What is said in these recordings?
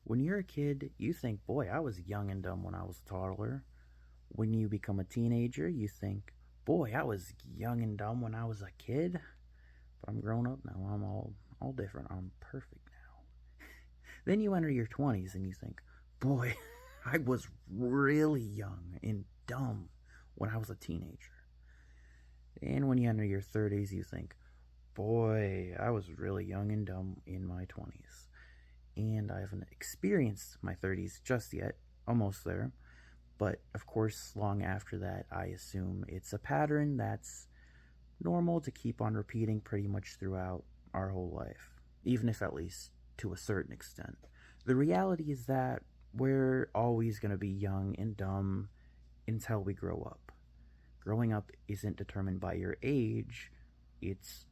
When you're a kid, you think, boy, I was young and dumb when I was a toddler. When you become a teenager, you think, boy, I was young and dumb when I was a kid. But I'm grown up now. I'm all different. I'm perfect now. Then you enter your 20s and you think, boy, I was really young and dumb when I was a teenager. And when you enter your 30s, you think, boy, I was really young and dumb in my 20s. And I haven't experienced my 30s just yet, almost there. But of course, long after that, I assume it's a pattern that's normal to keep on repeating pretty much throughout our whole life, even if at least to a certain extent. The reality is that we're always going to be young and dumb until we grow up. Growing up isn't determined by your age, it's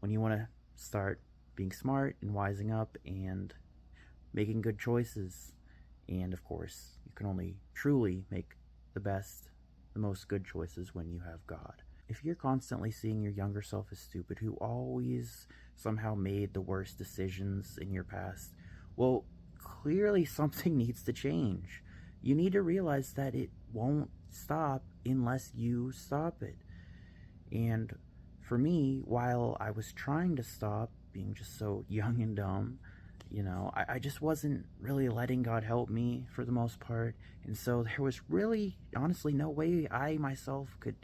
when you want to start being smart and wising up and making good choices. And of course, you can only truly make the best, the most good choices when you have God. If you're constantly seeing your younger self as stupid, who always somehow made the worst decisions in your past, well, clearly something needs to change. You need to realize that it won't stop unless you stop it. And for me, while I was trying to stop being just so young and dumb, I just wasn't really letting God help me for the most part. And so there was really, honestly, no way I myself could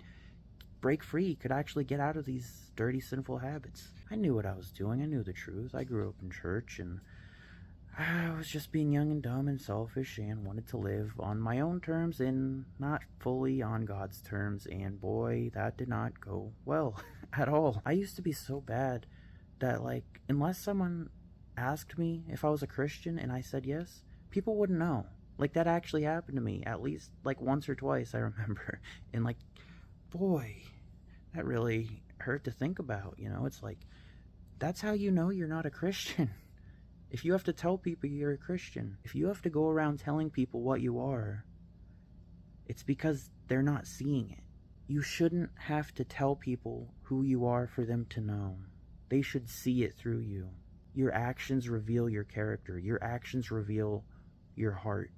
break free, could actually get out of these dirty, sinful habits. I knew what I was doing. I knew the truth. I grew up in church, and I was just being young and dumb and selfish and wanted to live on my own terms and not fully on God's terms. And boy, that did not go well at all. I used to be so bad that, like, unless someone asked me if I was a Christian and I said yes, people wouldn't know. Like, that actually happened to me at least, like, once or twice, I remember. And, like, boy, that really hurt to think about. It's like, that's how you know you're not a Christian. If you have to tell people you're a Christian, if you have to go around telling people what you are, it's because they're not seeing it. You shouldn't have to tell people who you are for them to know. They should see it through you. Your actions reveal your character. Your actions reveal your heart.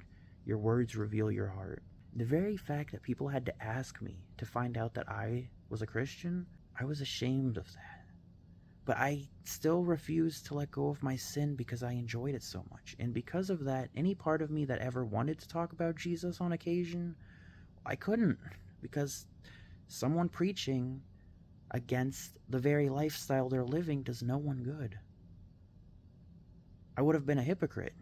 Your words reveal your heart. The very fact that people had to ask me to find out that I was a Christian, I was ashamed of that. But I still refused to let go of my sin because I enjoyed it so much. And because of that, any part of me that ever wanted to talk about Jesus on occasion, I couldn't. Because someone preaching against the very lifestyle they're living does no one good. I would have been a hypocrite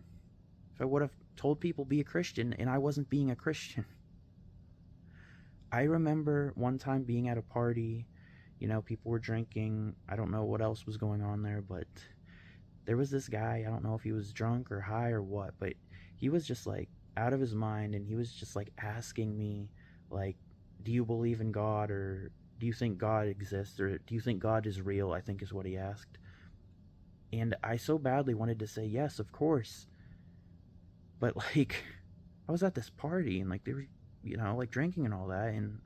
if I would have told people be a Christian and I wasn't being a Christian. I remember one time being at a party, people were drinking. I don't know what else was going on there, but there was this guy. I don't know if he was drunk or high or what, but he was just like out of his mind, and he was just like asking me, like, do you believe in God, or do you think God exists, or do you think God is real? I think is what he asked. And I so badly wanted to say yes, of course. But like, I was at this party and like they were, like drinking and all that, and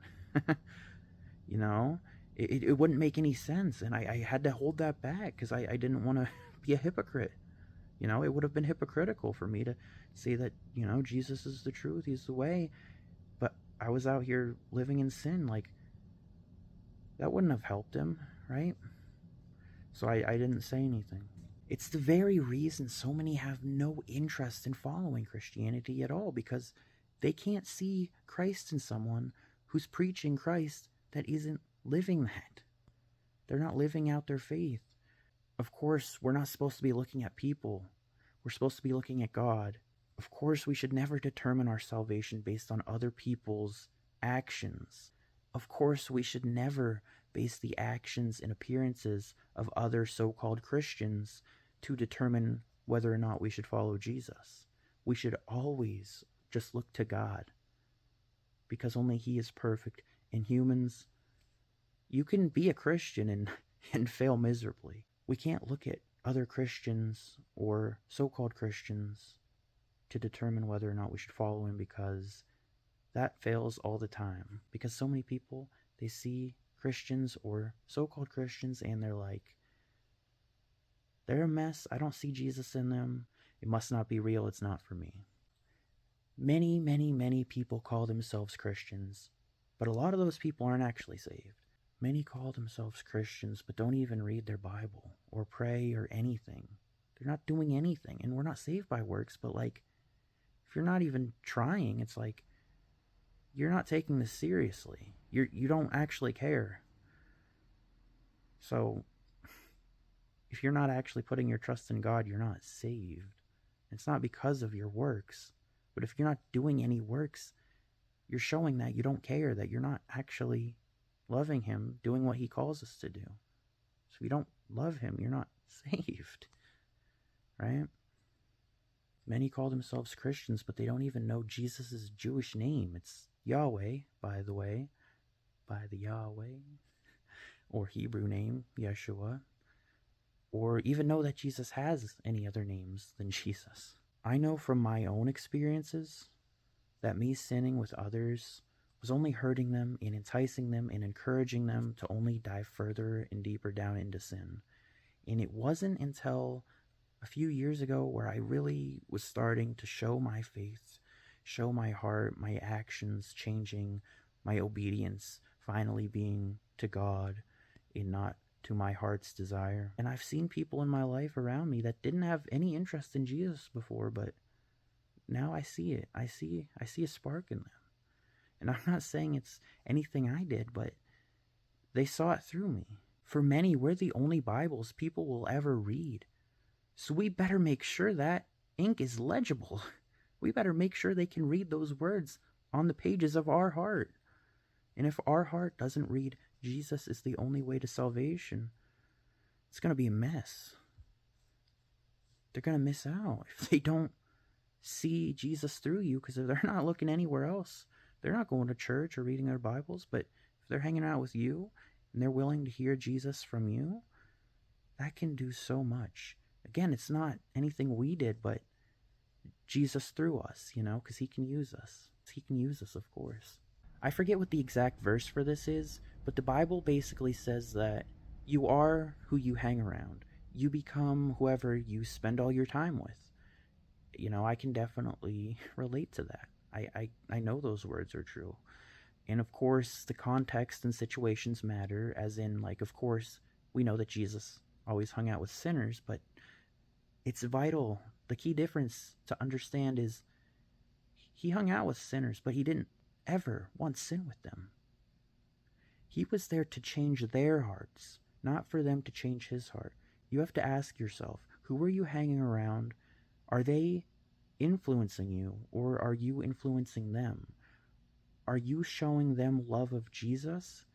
you know, it wouldn't make any sense, and I had to hold that back because I didn't want to be a hypocrite. It would have been hypocritical for me to say that Jesus is the truth, He's the way, but I was out here living in sin. Like, that wouldn't have helped him, right? So I didn't say anything. It's the very reason so many have no interest in following Christianity at all, because they can't see Christ in someone who's preaching Christ that isn't living that. They're not living out their faith. Of course, we're not supposed to be looking at people. We're supposed to be looking at God. Of course, we should never determine our salvation based on other people's actions. Of course, we should never base the actions and appearances of other so-called Christians to determine whether or not we should follow Jesus. We should always just look to God, because only He is perfect. And humans, you can be a Christian and fail miserably. We can't look at other Christians or so-called Christians to determine whether or not we should follow Him, because that fails all the time. Because so many people, they see Christians or so-called Christians and they're like, they're a mess. I don't see Jesus in them. It must not be real. It's not for me. Many, many, many people call themselves Christians, but a lot of those people aren't actually saved. Many call themselves Christians, but don't even read their Bible or pray or anything. They're not doing anything, and we're not saved by works, but like, if you're not even trying, it's like, you're not taking this seriously. You don't actually care. So, if you're not actually putting your trust in God, you're not saved. It's not because of your works. But if you're not doing any works, you're showing that you don't care, that you're not actually loving Him, doing what He calls us to do. So if you don't love Him, you're not saved. Right? Many call themselves Christians, but they don't even know Jesus' Jewish name. It's Yahweh, by the way, by the Yahweh, or Hebrew name, Yeshua, or even know that Jesus has any other names than Jesus. I know from my own experiences that me sinning with others was only hurting them and enticing them and encouraging them to only dive further and deeper down into sin. And it wasn't until a few years ago where I really was starting to show my faith, show my heart, my actions changing, my obedience finally being to God and not to my heart's desire. And I've seen people in my life around me that didn't have any interest in Jesus before, but now I see it. I see a spark in them. And I'm not saying it's anything I did, but they saw it through me. For many, we're the only Bibles people will ever read. So we better make sure that ink is legible. We better make sure they can read those words on the pages of our heart. And if our heart doesn't read Jesus is the only way to salvation, it's going to be a mess. They're going to miss out if they don't see Jesus through you, because if they're not looking anywhere else, they're not going to church or reading their Bibles. But if they're hanging out with you and they're willing to hear Jesus from you, that can do so much. Again, it's not anything we did, but Jesus through us, because He can use us. He can use us, of course. I forget what the exact verse for this is, but the Bible basically says that you are who you hang around. You become whoever you spend all your time with. I can definitely relate to that. I know those words are true. And of course, the context and situations matter, as in, like, of course, we know that Jesus always hung out with sinners, but it's vital. The key difference to understand is He hung out with sinners, but He didn't ever once sin with them. He was there to change their hearts, not for them to change His heart. You have to ask yourself, who are you hanging around? Are they influencing you, or are you influencing them? Are you showing them love of Jesus?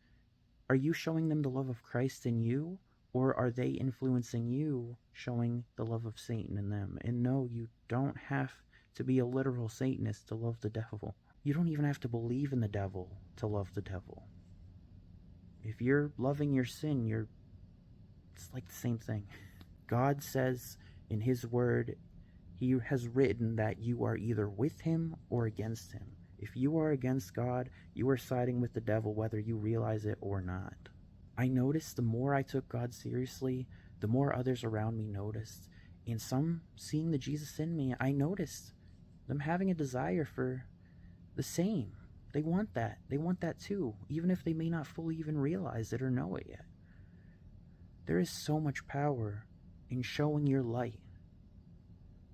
Are you showing them the love of Christ in you? Or are they influencing you, showing the love of Satan in them? And no, you don't have to be a literal Satanist to love the devil. You don't even have to believe in the devil to love the devil. If you're loving your sin, it's like the same thing. God says in His word, He has written that you are either with Him or against Him. If you are against God, you are siding with the devil, whether you realize it or not. I noticed the more I took God seriously, the more others around me noticed. And some seeing the Jesus in me, I noticed them having a desire for the same. They want that. They want that too, even if they may not fully even realize it or know it yet. There is so much power in showing your light.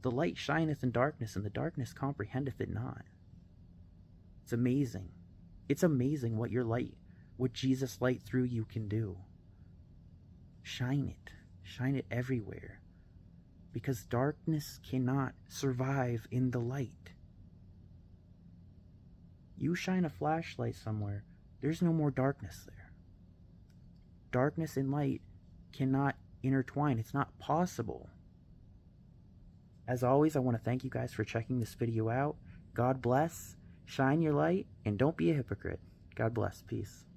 The light shineth in darkness, and the darkness comprehendeth it not. It's amazing. It's amazing what what Jesus' light through you can do. Shine it. Shine it everywhere. Because darkness cannot survive in the light. You shine a flashlight somewhere, there's no more darkness there. Darkness and light cannot intertwine. It's not possible. As always, I want to thank you guys for checking this video out. God bless. Shine your light, and don't be a hypocrite. God bless. Peace.